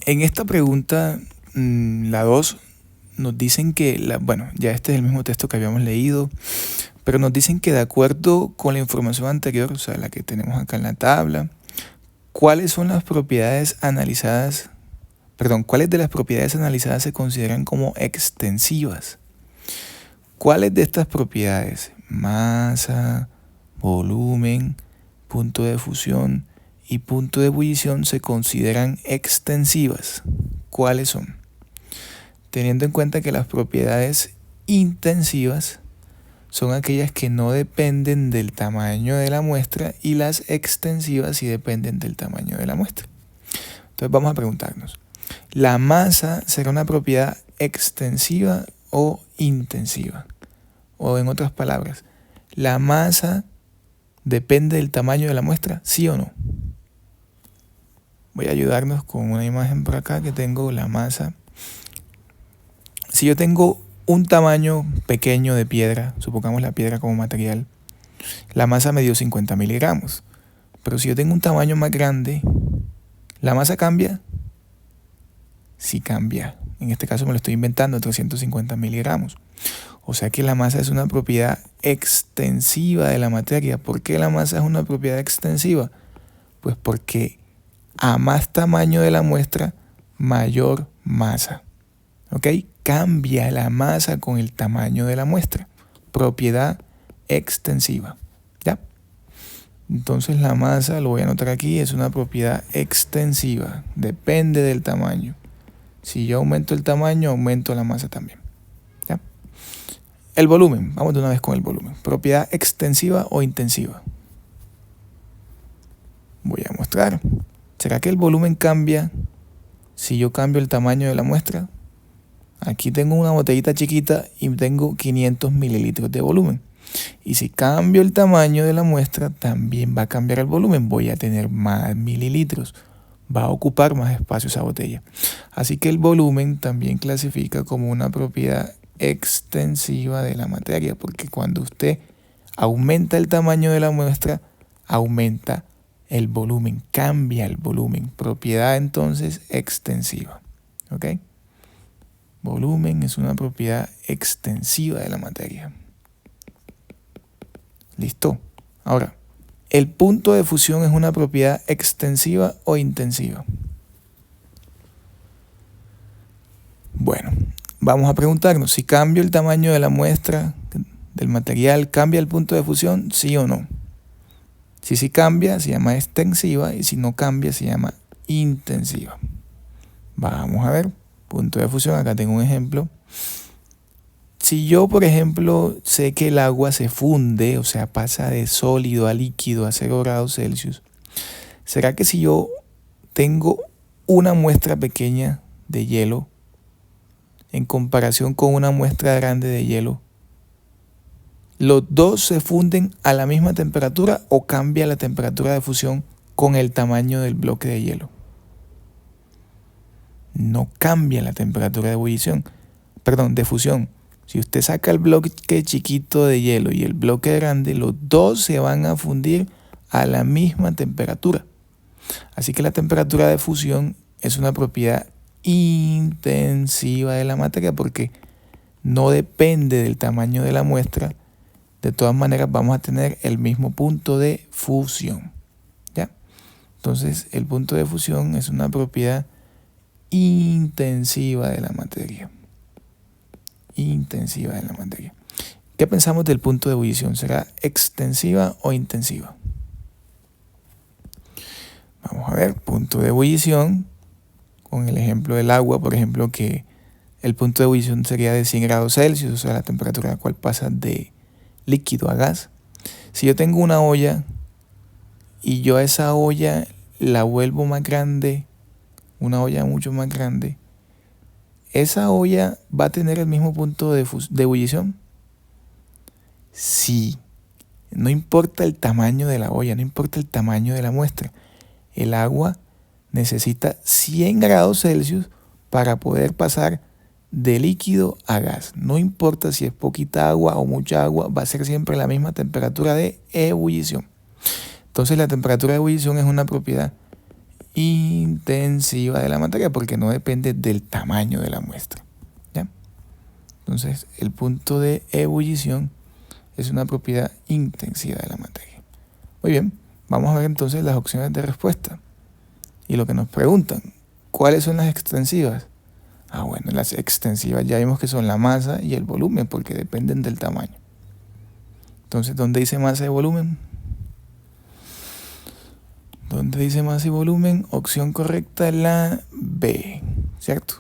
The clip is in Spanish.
En esta pregunta, la 2, nos dicen que, ya este es el mismo texto que habíamos leído, pero nos dicen que de acuerdo con la información anterior, o sea, la que tenemos acá en la tabla, ¿cuáles de las propiedades analizadas se consideran como extensivas? ¿Cuáles de estas propiedades, masa, volumen, punto de fusión y punto de ebullición, se consideran extensivas? ¿Cuáles son? Teniendo en cuenta que las propiedades intensivas son aquellas que no dependen del tamaño de la muestra y las extensivas sí dependen del tamaño de la muestra. Entonces vamos a preguntarnos, ¿la masa será una propiedad extensiva o intensiva? O en otras palabras, ¿la masa depende del tamaño de la muestra? ¿Sí o no? Voy a ayudarnos con una imagen por acá que tengo la masa. Si yo tengo un tamaño pequeño de piedra, supongamos la piedra como material, la masa me dio 50 miligramos. Pero si yo tengo un tamaño más grande, ¿la masa cambia? Sí cambia. En este caso me lo estoy inventando, 350 miligramos. O sea que la masa es una propiedad extensiva de la materia. ¿Por qué la masa es una propiedad extensiva? Pues porque a más tamaño de la muestra, mayor masa. ¿Ok? Cambia la masa con el tamaño de la muestra. Propiedad extensiva. ¿Ya? Entonces la masa, lo voy a anotar aquí, es una propiedad extensiva. Depende del tamaño. Si yo aumento el tamaño, aumento la masa también. ¿Ya? El volumen. Vamos de una vez con el volumen. ¿Propiedad extensiva o intensiva? Voy a mostrar. ¿Será que el volumen cambia si yo cambio el tamaño de la muestra? Aquí tengo una botellita chiquita y tengo 500 mililitros de volumen. Y si cambio el tamaño de la muestra, también va a cambiar el volumen. Voy a tener más mililitros. Va a ocupar más espacio esa botella. Así que el volumen también clasifica como una propiedad extensiva de la materia, porque cuando usted aumenta el tamaño de la muestra, aumenta el volumen, cambia el volumen. Propiedad entonces extensiva. ¿Ok? Volumen es una propiedad extensiva de la materia. ¿Listo? Ahora, ¿el punto de fusión es una propiedad extensiva o intensiva? Bueno, vamos a preguntarnos, si cambio el tamaño de la muestra del material, ¿cambia el punto de fusión? ¿Sí o no? Si sí cambia, se llama extensiva, y si no cambia, se llama intensiva. Vamos a ver, punto de fusión, acá tengo un ejemplo. Si yo, por ejemplo, sé que el agua se funde, o sea, pasa de sólido a líquido a 0 grados Celsius, ¿será que si yo tengo una muestra pequeña de hielo en comparación con una muestra grande de hielo, los dos se funden a la misma temperatura o cambia la temperatura de fusión con el tamaño del bloque de hielo? No cambia la temperatura de ebullición, de fusión. Si usted saca el bloque chiquito de hielo y el bloque grande, los dos se van a fundir a la misma temperatura. Así que la temperatura de fusión es una propiedad intensiva de la materia porque no depende del tamaño de la muestra. De todas maneras vamos a tener el mismo punto de fusión. ¿Ya? Entonces el punto de fusión es una propiedad intensiva de la materia. Intensiva de la materia. ¿Qué pensamos del punto de ebullición? ¿Será extensiva o intensiva? Vamos a ver, punto de ebullición, con el ejemplo del agua, por ejemplo, que el punto de ebullición sería de 100 grados Celsius, o sea, la temperatura a la cual pasa de líquido a gas. Si yo tengo una olla y yo a esa olla la vuelvo más grande, una olla mucho más grande, ¿esa olla va a tener el mismo punto de ebullición? Sí. No importa el tamaño de la olla, no importa el tamaño de la muestra. El agua necesita 100 grados Celsius para poder pasar de líquido a gas. No importa si es poquita agua o mucha agua, va a ser siempre la misma temperatura de ebullición. Entonces la temperatura de ebullición es una propiedad intensiva intensiva de la materia porque no depende del tamaño de la muestra. ¿Ya? Entonces, el punto de ebullición es una propiedad intensiva de la materia. Muy bien, vamos a ver entonces las opciones de respuesta. Y lo que nos preguntan, ¿cuáles son las extensivas? Bueno, las extensivas ya vimos que son la masa y el volumen porque dependen del tamaño. Entonces, ¿dónde dice masa y volumen? ¿Dónde dice masa y volumen? Opción correcta es la B, ¿cierto?